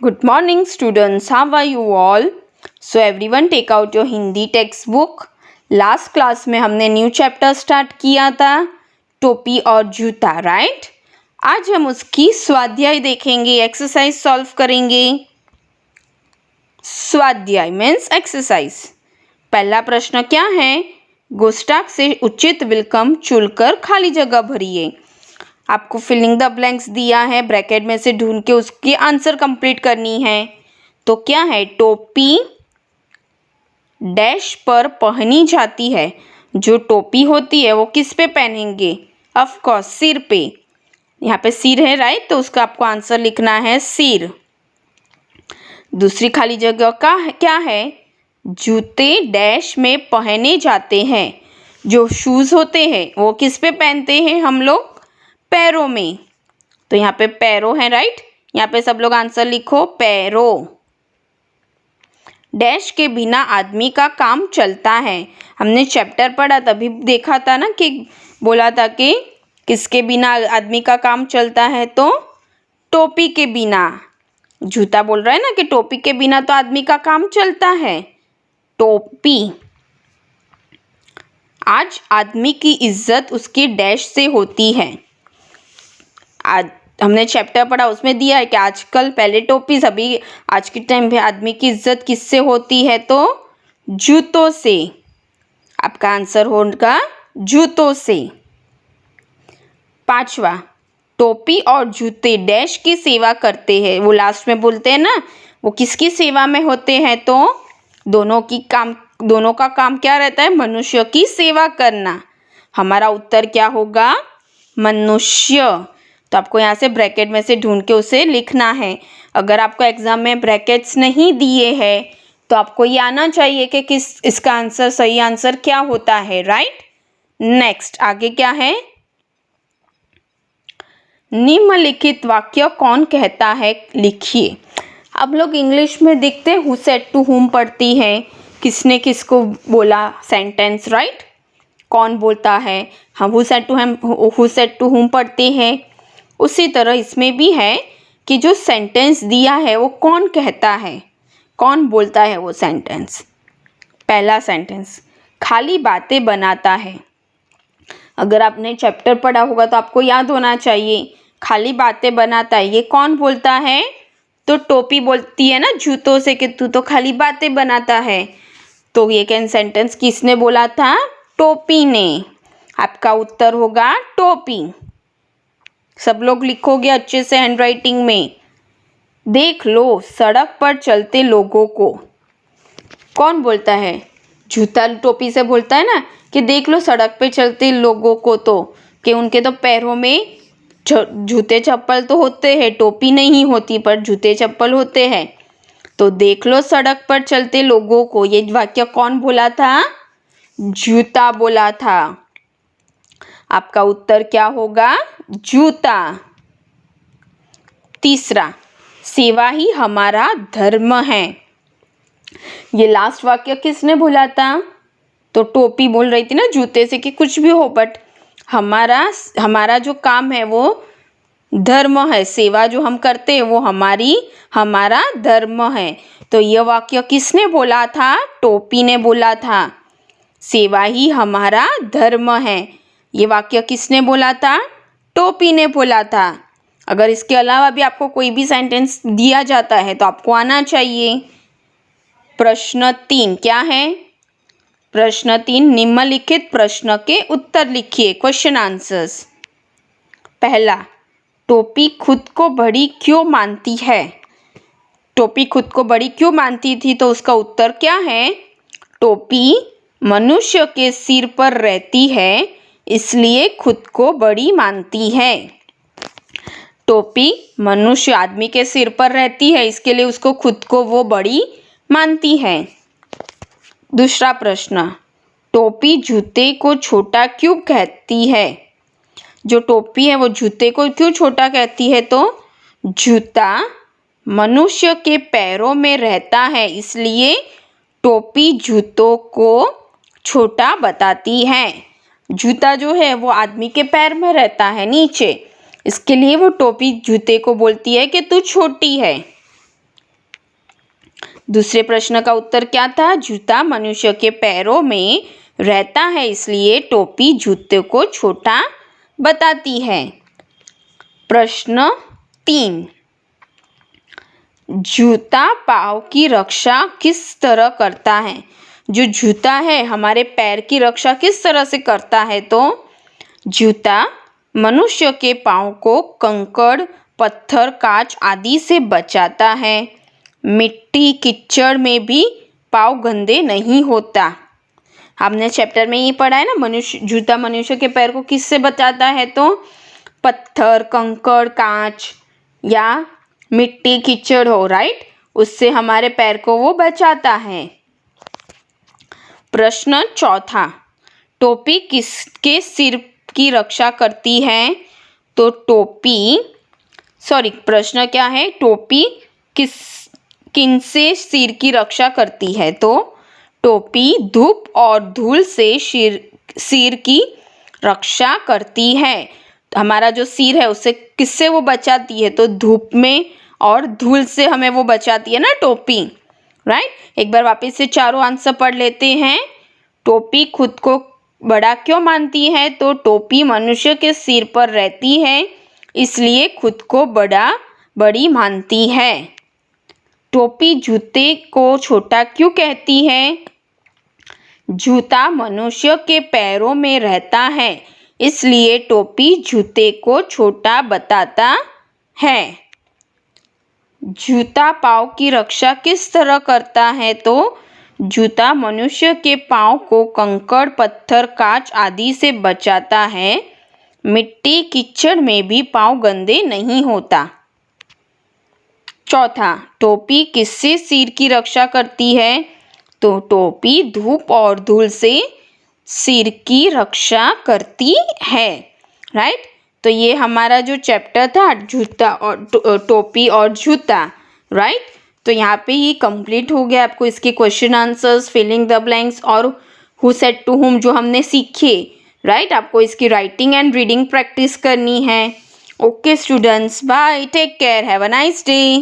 Good morning students, how are you all? So everyone take out your Hindi textbook. Last class में हमने new chapter start किया था टोपी और जूता, राइट? आज हम उसकी स्वाध्याय देखेंगे, एक्सरसाइज सॉल्व करेंगे. स्वाध्याय मीन्स एक्सरसाइज. पहला प्रश्न क्या है? गोष्ठाक से उचित विकल्प चुनकर खाली जगह भरिए. आपको फिलिंग द ब्लैंक्स दिया है, ब्रैकेट में से ढूंढ के उसकी आंसर कंप्लीट करनी है. तो क्या है? टोपी डैश पर पहनी जाती है. जो टोपी होती है वो किस पे पहनेंगे? ऑफ कोर्स सिर पे. यहाँ पे सिर है, राइट? तो उसका आपको आंसर लिखना है सिर. दूसरी खाली जगह का क्या है? जूते डैश में पहने जाते हैं. जो शूज होते हैं वो किस पे पहनते हैं हम लोग? पैरों में. तो यहाँ पे पैरों है, राइट? यहाँ पे सब लोग आंसर लिखो पैरों. डैश के बिना आदमी का काम चलता है. हमने चैप्टर पढ़ा तभी देखा था ना कि बोला था कि किसके बिना आदमी का काम चलता है? तो टोपी के बिना. जूता बोल रहा है ना कि टोपी के बिना तो आदमी का काम चलता है. टोपी. आज आदमी की इज्जत उसकी डैश से होती है. आज हमने चैप्टर पढ़ा, उसमें दिया है कि आजकल पहले टोपी, अभी आज के टाइम पे आदमी की इज्जत किससे होती है? तो जूतों से. आपका आंसर होगा जूतों से. पांचवा, टोपी और जूते डैश की सेवा करते हैं. वो लास्ट में बोलते हैं ना, वो किसकी सेवा में होते हैं? तो दोनों का काम क्या रहता है? मनुष्य की सेवा करना. हमारा उत्तर क्या होगा? मनुष्य. तो आपको यहाँ से ब्रैकेट में से ढूंढ के उसे लिखना है. अगर आपको एग्जाम में ब्रैकेट्स नहीं दिए हैं तो आपको ये आना चाहिए कि इसका आंसर, सही आंसर क्या होता है, राइट? नेक्स्ट आगे क्या है? निम्नलिखित वाक्य कौन कहता है? लिखिए. अब लोग इंग्लिश में देखते हैं हु सेड टू हुम पढ़ती है, किसने किसको बोला सेंटेंस, राइट? कौन बोलता है? हम हु सेड टू हुम पढ़ते हैं. उसी तरह इसमें भी है कि जो सेंटेंस दिया है वो कौन कहता है, कौन बोलता है वो सेंटेंस. पहला सेंटेंस, खाली बातें बनाता है. अगर आपने चैप्टर पढ़ा होगा तो आपको याद होना चाहिए. खाली बातें बनाता है, ये कौन बोलता है? तो टोपी बोलती है ना जूतों से कि तू तो खाली बातें बनाता है. तो ये कैन सेंटेंस किसने बोला था? टोपी ने. आपका उत्तर होगा टोपी. सब लोग लिखोगे अच्छे से हैंडराइटिंग में. देख लो सड़क पर चलते लोगों को. कौन बोलता है? जूता टोपी से बोलता है ना कि देख लो सड़क पे चलते लोगों को. तो कि उनके तो पैरों में जूते चप्पल तो होते हैं, टोपी नहीं होती पर जूते चप्पल होते हैं. तो देख लो सड़क पर चलते लोगों को, ये वाक्य कौन बोला था? जूता बोला था. आपका उत्तर क्या होगा? जूता. तीसरा, सेवा ही हमारा धर्म है. ये लास्ट वाक्य किसने बोला था? तो टोपी बोल रही थी ना जूते से कि कुछ भी हो बट हमारा जो काम है वो धर्म है. सेवा जो हम करते हैं वो हमारा धर्म है. तो यह वाक्य किसने बोला था? टोपी ने बोला था. सेवा ही हमारा धर्म है. ये वाक्य किसने बोला था? टोपी ने बोला था. अगर इसके अलावा भी आपको कोई भी सेंटेंस दिया जाता है तो आपको आना चाहिए. प्रश्न 3 क्या है? प्रश्न 3, निम्नलिखित प्रश्न के उत्तर लिखिए. Question answers. पहला, टोपी खुद को बड़ी क्यों मानती है? टोपी खुद को बड़ी क्यों मानती थी? तो उसका उत्तर क्या है? टोपी मनुष्य के सिर पर रहती है इसलिए खुद को बड़ी मानती है. टोपी मनुष्य आदमी के सिर पर रहती है इसके लिए उसको खुद को वो बड़ी मानती है. दूसरा प्रश्न, टोपी जूते को छोटा क्यों कहती है? जो टोपी है वो जूते को क्यों छोटा कहती है? तो जूता मनुष्य के पैरों में रहता है इसलिए टोपी जूतों को छोटा बताती है. जूता जो है वो आदमी के पैर में रहता है नीचे, इसके लिए वो टोपी जूते को बोलती है कि तू छोटी है. दूसरे प्रश्न का उत्तर क्या था? जूता मनुष्य के पैरों में रहता है, इसलिए टोपी जूते को छोटा बताती है। प्रश्न 3, जूता पाँव की रक्षा किस तरह करता है? जो जूता है हमारे पैर की रक्षा किस तरह से करता है? तो जूता मनुष्य के पाँव को कंकड़, पत्थर, कांच आदि से बचाता है। मिट्टी कीचड़ में भी पाँव गंदे नहीं होता। हमने चैप्टर में ये पढ़ा है ना, जूता मनुष्य के पैर को किससे बचाता है? तो पत्थर, कंकड़, कांच या मिट्टी कीचड़ हो, राइट, उससे हमारे पैर को वो बचाता है। प्रश्न 4, टोपी किसके सिर की रक्षा करती है? तो प्रश्न क्या है? टोपी किनसे सिर की रक्षा करती है? तो टोपी धूप और धूल से सिर की रक्षा करती है। हमारा जो सिर है उससे किससे वो बचाती है? तो धूप में और धूल से हमें वो बचाती है ना टोपी, राइट। एक बार वापस से चारों आंसर पढ़ लेते हैं। टोपी खुद को बड़ा क्यों मानती है? तो टोपी मनुष्य के सिर पर रहती है, इसलिए खुद को बड़ी मानती है। टोपी जूते को छोटा क्यों कहती है? जूता मनुष्य के पैरों में रहता है, इसलिए टोपी जूते को छोटा बताता है। जूता पाँव की रक्षा किस तरह करता है? तो जूता मनुष्य के पाँव को कंकड़, पत्थर, कांच आदि से बचाता है। मिट्टी कीचड़ में भी पाँव गंदे नहीं होता। 4, टोपी किससे सिर की रक्षा करती है? तो टोपी धूप और धूल से सिर की रक्षा करती है, राइट। तो ये हमारा जो चैप्टर था जूता और टोपी और जूता, राइट। तो यहाँ पे ये कंप्लीट हो गया। आपको इसके question answers, filling the blanks और हु सेड टू हुम जो हमने सीखे, राइट। आपको इसकी राइटिंग एंड रीडिंग प्रैक्टिस करनी है। Okay students, bye, take care, have a nice day.